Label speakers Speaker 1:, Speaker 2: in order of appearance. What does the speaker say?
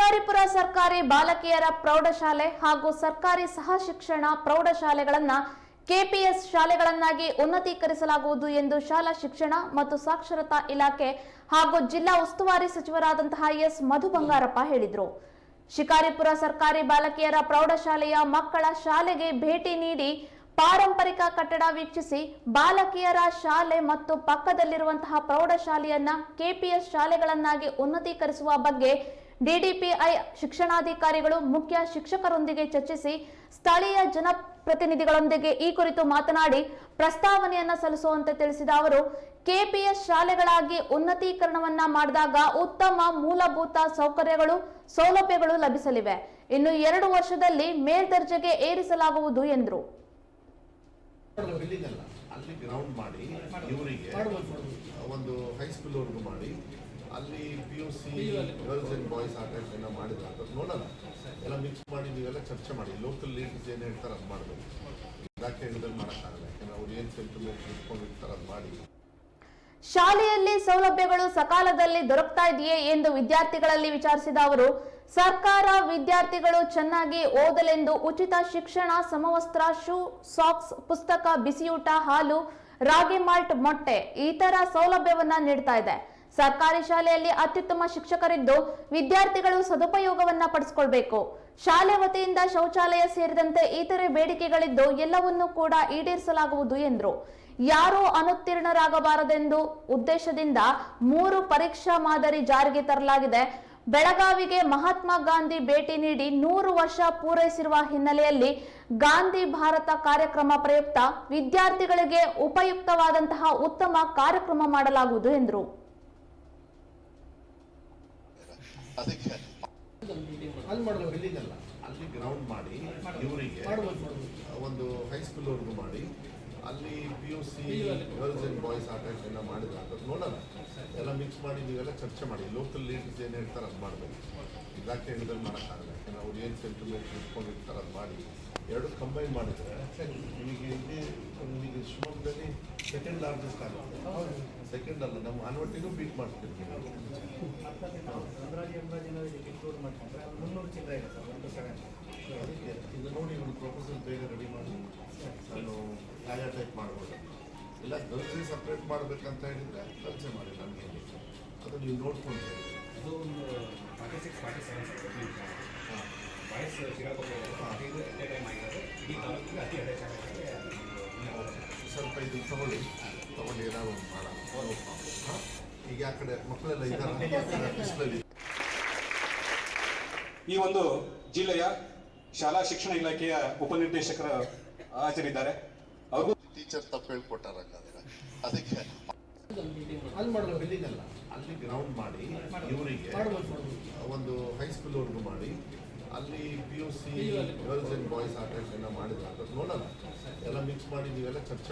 Speaker 1: ಶಿಕಾರಿಪುರ ಸರ್ಕಾರಿ ಬಾಲಕಿಯರ ಪ್ರೌಢಶಾಲೆ ಹಾಗೂ ಸರ್ಕಾರಿ ಸಹ ಶಿಕ್ಷಣ ಪ್ರೌಢಶಾಲೆಗಳನ್ನು ಕೆಪಿಎಸ್ ಶಾಲೆಗಳನ್ನಾಗಿ ಉನ್ನತೀಕರಿಸಲಾಗುವುದು ಎಂದು ಶಾಲಾ ಶಿಕ್ಷಣ ಮತ್ತು ಸಾಕ್ಷರತಾ ಇಲಾಖೆ ಹಾಗೂ ಜಿಲ್ಲಾ ಉಸ್ತುವಾರಿ ಸಚಿವರಾದಂತಹ ಎಸ್ ಮಧು ಬಂಗಾರಪ್ಪ ಹೇಳಿದರು. ಶಿಕಾರಿಪುರ ಸರ್ಕಾರಿ ಬಾಲಕಿಯರ ಪ್ರೌಢಶಾಲೆಯ ಮಕ್ಕಳ ಶಾಲೆಗೆ ಭೇಟಿ ನೀಡಿ ಪಾರಂಪರಿಕ ಕಟ್ಟಡ ವೀಕ್ಷಿಸಿ ಬಾಲಕಿಯರ ಶಾಲೆ ಮತ್ತು ಪಕ್ಕದಲ್ಲಿರುವಂತಹ ಪ್ರೌಢಶಾಲೆಯನ್ನ ಕೆಪಿಎಸ್ ಶಾಲೆಗಳನ್ನಾಗಿ ಉನ್ನತೀಕರಿಸುವ ಬಗ್ಗೆ ಡಿಡಿಪಿಐ ಶಿಕ್ಷಣಾಧಿಕಾರಿಗಳು ಮುಖ್ಯ ಶಿಕ್ಷಕರೊಂದಿಗೆ ಚರ್ಚಿಸಿ ಸ್ಥಳೀಯ ಜನಪ್ರತಿನಿಧಿಗಳೊಂದಿಗೆ ಈ ಕುರಿತು ಮಾತನಾಡಿ ಪ್ರಸ್ತಾವನೆಯನ್ನ ಸಲ್ಲಿಸುವಂತೆ ತಿಳಿಸಿದ ಅವರು, ಕೆಪಿಎಸ್ ಶಾಲೆಗಳಾಗಿ ಉನ್ನತೀಕರಣವನ್ನ ಮಾಡಿದಾಗ ಉತ್ತಮ ಮೂಲಭೂತ ಸೌಕರ್ಯಗಳು ಸೌಲಭ್ಯಗಳು ಲಭಿಸಲಿವೆ. ಇನ್ನು 2 ವರ್ಷದಲ್ಲಿ ಮೇಲ್ದರ್ಜೆಗೆ ಏರಿಸಲಾಗುವುದು ಎಂದರು.
Speaker 2: ಅಲ್ಲಿ ಗ್ರೌಂಡ್ ಮಾಡಿ ಇವರಿಗೆ ಒಂದು ಹೈಸ್ಕೂಲ್ ವರ್ಗು ಮಾಡಿ ಅಲ್ಲಿ PUC ಗರ್ಲ್ಸ್ ಅಂಡ್ ಬಾಯ್ಸ್ ಆಟ ಮಾಡಿದ್ರೆ ಅಂತ ನೋಡೋಣ. ಎಲ್ಲ ಮಿಕ್ಸ್ ಮಾಡಿ ನೀವೆಲ್ಲ ಚರ್ಚೆ ಮಾಡಿ ಲೋಕಲ್ ಲೀಡರ್ಸ್ ಏನು ಹೇಳ್ತಾರೆ ಅದು ಮಾಡಬೇಕು. ಇಲಾಖೆಗಳಲ್ಲಿ ಮಾಡೋಕ್ಕಾಗಲ್ಲ, ಯಾಕಂದ್ರೆ ಅವ್ರು ಏನು ಸೆಂಟಿಮೆಂಟ್ ಇಟ್ಕೊಂಡಿರ್ತಾರೆ ಅದು ಮಾಡಿ.
Speaker 1: ಶಾಲೆಯಲ್ಲಿ ಸೌಲಭ್ಯಗಳು ಸಕಾಲದಲ್ಲಿ ದೊರಕ್ತಾ ಇದೆಯೇ ಎಂದು ವಿದ್ಯಾರ್ಥಿಗಳಲ್ಲಿ ವಿಚಾರಿಸಿದ ಅವರು, ಸರ್ಕಾರ ವಿದ್ಯಾರ್ಥಿಗಳು ಚೆನ್ನಾಗಿ ಓದಲೆಂದು ಉಚಿತ ಶಿಕ್ಷಣ, ಸಮವಸ್ತ್ರ, ಶೂ, ಸಾಕ್ಸ್, ಪುಸ್ತಕ, ಬಿಸಿಯೂಟ, ಹಾಲು, ರಾಗಿ ಮಾಲ್ಟ್, ಮೊಟ್ಟೆ ಈ ತರ ಸೌಲಭ್ಯವನ್ನ ನೀಡ್ತಾ ಇದೆ. ಸರ್ಕಾರಿ ಶಾಲೆಯಲ್ಲಿ ಅತ್ಯುತ್ತಮ ಶಿಕ್ಷಕರಿದ್ದು ವಿದ್ಯಾರ್ಥಿಗಳು ಸದುಪಯೋಗವನ್ನ ಪಡಿಸಿಕೊಳ್ಬೇಕು. ಶಾಲೆ ವತಿಯಿಂದ ಶೌಚಾಲಯ ಸೇರಿದಂತೆ ಇತರೆ ಬೇಡಿಕೆಗಳಿದ್ದು ಎಲ್ಲವನ್ನೂ ಕೂಡ ಈಡೇರಿಸಲಾಗುವುದು ಎಂದರು. ಯಾರೂ ಅನುತ್ತೀರ್ಣರಾಗಬಾರದೆಂದು ಉದ್ದೇಶದಿಂದ 3 ಪರೀಕ್ಷಾ ಮಾದರಿ ಜಾರಿಗೆ ತರಲಾಗಿದೆ. ಬೆಳಗಾವಿಗೆ ಮಹಾತ್ಮ ಗಾಂಧಿ ಭೇಟಿ ನೀಡಿ 100 ವರ್ಷ ಪೂರೈಸಿರುವ ಹಿನ್ನೆಲೆಯಲ್ಲಿ ಗಾಂಧಿ ಭಾರತ ಕಾರ್ಯಕ್ರಮ ಪ್ರಯುಕ್ತ ವಿದ್ಯಾರ್ಥಿಗಳಿಗೆ ಉಪಯುಕ್ತವಾದಂತಹ ಉತ್ತಮ ಕಾರ್ಯಕ್ರಮ ಮಾಡಲಾಗುವುದು ಎಂದರು.
Speaker 2: ಅಲ್ಲಿ ಗ್ರೌಂಡ್ ಮಾಡಿ ಇವರಿಗೆ ಒಂದು ಹೈಸ್ಕೂಲ್ ವರ್ಗು ಮಾಡಿ ಅಲ್ಲಿ PUC ಗರ್ಲ್ಸ್ ಅಂಡ್ ಬಾಯ್ಸ್ ಆಟ ಮಾಡಿದ್ರೆ ಅಂತ ನೋಡೋಣ. ಎಲ್ಲ ಮಿಕ್ಸ್ ಮಾಡಿ ನೀವೆಲ್ಲ ಚರ್ಚೆ ಮಾಡಿ ಲೋಕಲ್ ಲೀಡರ್ಸ್ ಏನು ಹೇಳ್ತಾರೆ ಅದು ಮಾಡಬೇಕು. ಇಲಾಖೆಗಳಲ್ಲಿ ಮಾಡೋಕ್ಕಾಗಲ್ಲ, ಯಾಕಂದ್ರೆ ಅವ್ರು ಏನು ಸೆಂಟಿಮೆಂಟ್ ಇಟ್ಕೊಂಡಿರ್ತಾರೆ ಅದು ಮಾಡಿ. 2 ಕಂಬೈನ್ ಮಾಡಿದ್ರೆ ನಿಮಗೆ ಶಿವಮೊಗ್ಗದಲ್ಲಿ ಸೆಕೆಂಡ್ ಲಾರ್ಜೆಸ್ಟ್ ಆಗುತ್ತೆ. ಸೆಕೆಂಡ್ ಅಲ್ಲ, ನಮ್ಮ ಆನ್ವಟ್ಟಿಗೂ ಬೀಟ್ ಮಾಡ್ತಿರ್ತೀವಿ. ಅದಕ್ಕೆ ಇದು ನೋಡಿ ಒಂದು ಪ್ರಪೋಸಲ್ ಬೇಗ ರೆಡಿ ಮಾಡಿ ನಾನು ಯಾವ ಟೈಪ್ ಮಾಡ್ಬೋದು. ಇಲ್ಲ ಗರ್ಲ್ಸೇ ಸಪ್ರೇಟ್ ಮಾಡಬೇಕಂತ ಹೇಳಿದರೆ ಗರ್ಲ್ಸೇ ಮಾಡಿ, ನನಗೆ ಅದು ನೀವು ನೋಡ್ಕೊಂಡು
Speaker 3: ಅದು ಒಂದು 46-47 ಬಾಯ್ಸ್
Speaker 2: ಸ್ವಲ್ಪ ಇದು ತಗೊಳ್ಳಿ ಏನಾದ್ರು ಒಂದು ಮಾಡೋಣ. ಈಗ ಆ ಕಡೆ ಮಕ್ಕಳೆಲ್ಲ ಇದ್ದಾರೆ.
Speaker 4: ಈ ಒಂದು ಜಿಲ್ಲೆಯ ಶಾಲಾ ಶಿಕ್ಷಣ ಇಲಾಖೆಯ ಉಪನಿರ್ದೇಶಕರ ಹಾಜರಿದ್ದಾರೆ. ಅವರು
Speaker 2: ಟೀಚರ್ ತಪ್ಪು ಹೇಳ್ಕೊಟ್ಟಾರಾದ್ರೆ ಅದಕ್ಕೆ ಅಲ್ಲಿ ಗ್ರೌಂಡ್ ಮಾಡಿ ಇವರಿಗೆ ಒಂದು ಹೈಸ್ಕೂಲ್ ವರ್ಗು ಮಾಡಿ ಅಲ್ಲಿ PUC ಗರ್ಲ್ಸ್ ಅಂಡ್ ಬಾಯ್ಸ್ ಆಟ ಮಾಡಿದ್ರೆ ಅಂತ ನೋಡೋಣ. ಎಲ್ಲ ಮಿಕ್ಸ್ ಮಾಡಿ ನೀವೆಲ್ಲ ಚರ್ಚೆ